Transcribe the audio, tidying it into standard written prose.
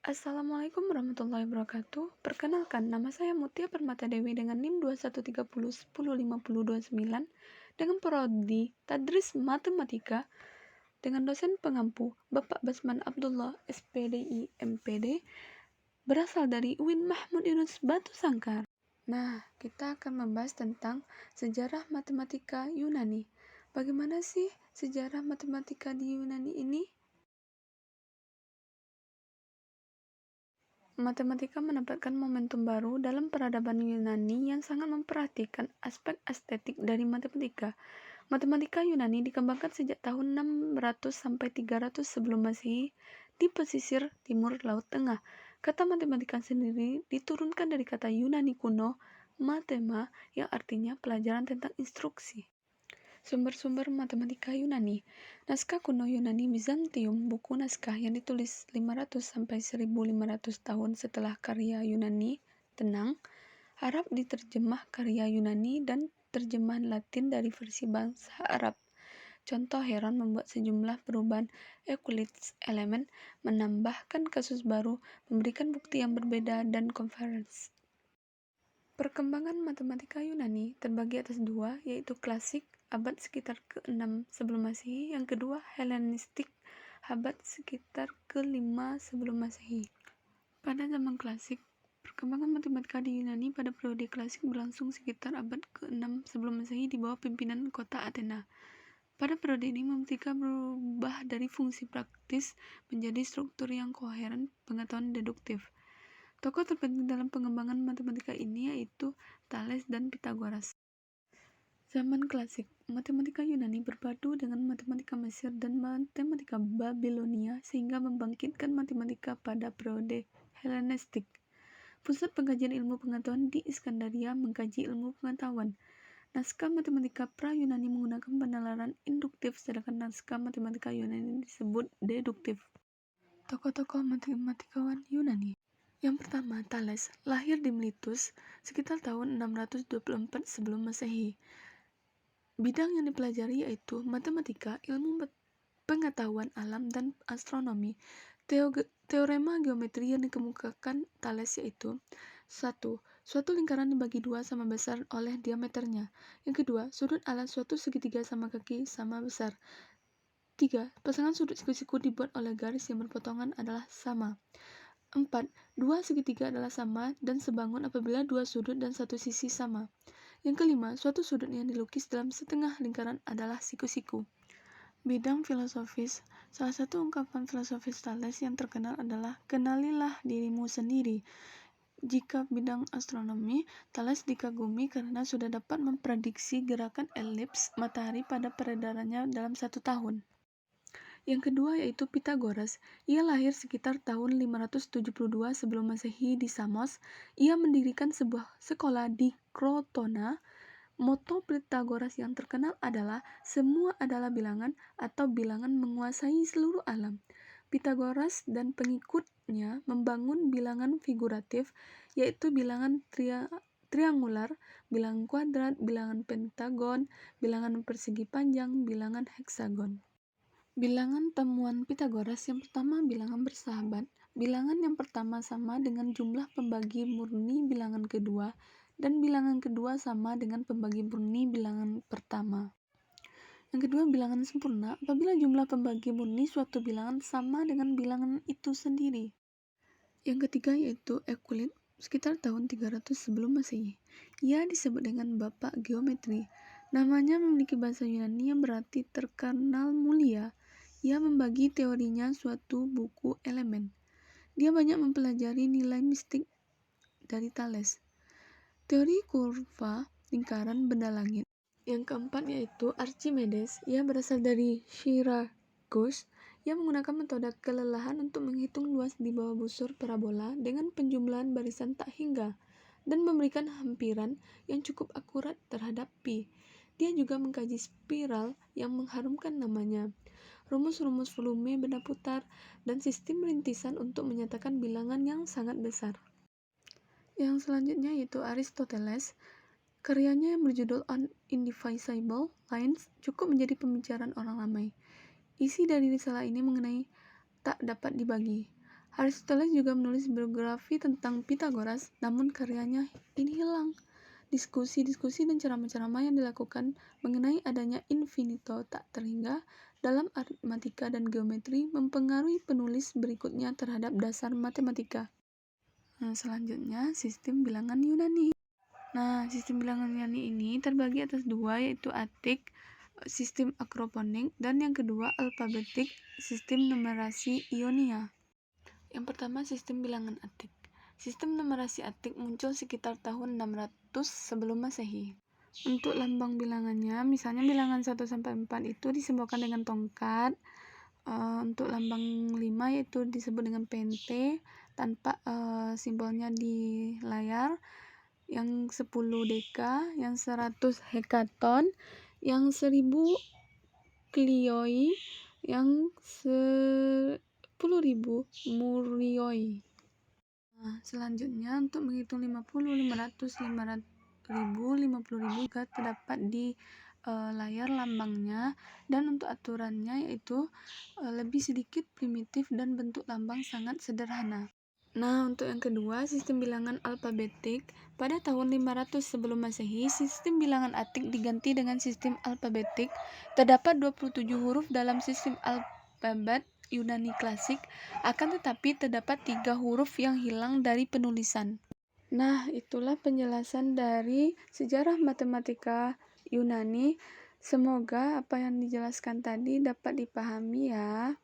Assalamualaikum warahmatullahi wabarakatuh. Perkenalkan, nama saya Mutia Permatadewi dengan NIM 2130105029 dengan prodi Tadris Matematika dengan dosen pengampu Bapak Basman Abdullah SPDI MPD berasal dari UIN Mahmud Yunus Batu Sangkar. Nah, kita akan membahas tentang sejarah matematika Yunani. Bagaimana sih sejarah matematika di Yunani ini? Matematika mendapatkan momentum baru dalam peradaban Yunani yang sangat memperhatikan aspek estetik dari matematika. Matematika Yunani dikembangkan sejak tahun 600 sampai 300 sebelum Masehi di pesisir timur Laut Tengah. Kata matematika sendiri diturunkan dari kata Yunani kuno, mathema, yang artinya pelajaran tentang instruksi. Sumber-sumber matematika Yunani. Naskah kuno Yunani Bizantium, buku naskah yang ditulis 500 sampai 1500 tahun setelah karya Yunani tenang. Arab diterjemah karya Yunani dan terjemahan Latin dari versi bahasa Arab. Contoh Heron membuat sejumlah perubahan Euclid's elemen, menambahkan kasus baru, memberikan bukti yang berbeda, dan conference. Perkembangan matematika Yunani terbagi atas dua, yaitu klasik, abad sekitar ke-6 sebelum Masehi, yang kedua Helenistik, abad sekitar ke-5 sebelum Masehi. Pada zaman klasik, perkembangan matematika di Yunani pada periode klasik berlangsung sekitar abad ke-6 sebelum Masehi di bawah pimpinan kota Athena. Pada periode ini, matematika berubah dari fungsi praktis menjadi struktur yang koheren, pengetahuan deduktif. Tokoh terpenting dalam pengembangan matematika ini yaitu Thales dan Pythagoras. Zaman klasik, matematika Yunani berpadu dengan matematika Mesir dan matematika Babilonia sehingga membangkitkan matematika pada periode Helenistik. Pusat pengkajian ilmu pengetahuan di Iskandaria mengkaji ilmu pengetahuan. Naskah matematika pra-Yunani menggunakan penalaran induktif, sedangkan naskah matematika Yunani disebut deduktif. Tokoh-tokoh matematikawan Yunani. Yang pertama, Thales, lahir di Miletus sekitar tahun 624 sebelum Masehi. Bidang yang dipelajari yaitu matematika, ilmu pengetahuan alam, dan astronomi. Teorema geometri yang dikemukakan Thales yaitu 1. Suatu lingkaran dibagi dua sama besar oleh diameternya. Yang kedua, sudut alat suatu segitiga sama kaki sama besar. 3. Pasangan sudut siku-siku dibuat oleh garis yang berpotongan adalah sama. 4. Dua segitiga adalah sama dan sebangun apabila dua sudut dan satu sisi sama. Yang kelima, suatu sudut yang dilukis dalam setengah lingkaran adalah siku-siku. Bidang filosofis. Salah satu ungkapan filosofis Thales yang terkenal adalah kenalilah dirimu sendiri. Jika bidang astronomi, Thales dikagumi karena sudah dapat memprediksi gerakan elips matahari pada peredarannya dalam 1 tahun. Yang kedua yaitu Pythagoras. Ia lahir sekitar tahun 572 sebelum Masehi di Samos. Ia mendirikan sebuah sekolah di Crotona. Moto Pythagoras yang terkenal adalah semua adalah bilangan atau bilangan menguasai seluruh alam. Pythagoras dan pengikutnya membangun bilangan figuratif, yaitu bilangan triangular, bilangan kuadrat, bilangan pentagon, bilangan persegi panjang, bilangan heksagon. Bilangan temuan Pythagoras yang pertama bilangan bersahabat. Bilangan yang pertama sama dengan jumlah pembagi murni bilangan kedua, dan bilangan kedua sama dengan pembagi murni bilangan pertama. Yang kedua bilangan sempurna apabila jumlah pembagi murni suatu bilangan sama dengan bilangan itu sendiri. Yang ketiga yaitu Euclid sekitar tahun 300 sebelum Masehi. Ia disebut dengan bapak geometri. Namanya memiliki bahasa Yunani yang berarti terkenal mulia. Ia membagi teorinya suatu buku elemen. Dia banyak mempelajari nilai mistik dari Thales. Teori kurva lingkaran benda langit. Yang keempat yaitu Archimedes. Ia berasal dari Syracuse. Ia menggunakan metode kelelahan untuk menghitung luas di bawah busur parabola dengan penjumlahan barisan tak hingga dan memberikan hampiran yang cukup akurat terhadap pi. Dia juga mengkaji spiral yang mengharumkan namanya, rumus-rumus volume benda putar, dan sistem rintisan untuk menyatakan bilangan yang sangat besar. Yang selanjutnya yaitu Aristoteles. Karyanya yang berjudul Indivisible Lines cukup menjadi pembicaraan orang ramai. Isi dari risalah ini mengenai tak dapat dibagi. Aristoteles juga menulis biografi tentang Pythagoras, namun karyanya ini hilang. Diskusi-diskusi dan ceramah-ceramah yang dilakukan mengenai adanya infinito tak terhingga dalam aritmatika dan geometri mempengaruhi penulis berikutnya terhadap dasar matematika. Selanjutnya, sistem bilangan Yunani. Sistem bilangan Yunani ini terbagi atas dua, yaitu Atik, sistem akroponik, dan yang kedua alfabetik, sistem numerasi Ionia. Yang pertama, sistem bilangan Atik. Sistem numerasi Atik muncul sekitar tahun 600 sebelum Masehi. Untuk lambang bilangannya, misalnya bilangan 1 sampai 4 itu disimbolkan dengan tongkat. Untuk lambang 5 yaitu disebut dengan pente tanpa simbolnya di layar. Yang 10 deka, yang 100 hekaton, yang 1000 klioi, yang 10.000 murioi. Selanjutnya untuk menghitung 50, 500, 500.000, 50.000 juga terdapat di layar lambangnya, dan untuk aturannya yaitu lebih sedikit primitif dan bentuk lambang sangat sederhana. Untuk yang kedua, sistem bilangan alfabetik. Pada tahun 500 sebelum Masehi, sistem bilangan Atik diganti dengan sistem alfabetik. Terdapat 27 huruf dalam sistem alfabet Yunani klasik, akan tetapi terdapat 3 huruf yang hilang dari penulisan. Itulah penjelasan dari sejarah matematika Yunani. Semoga apa yang dijelaskan tadi dapat dipahami ya.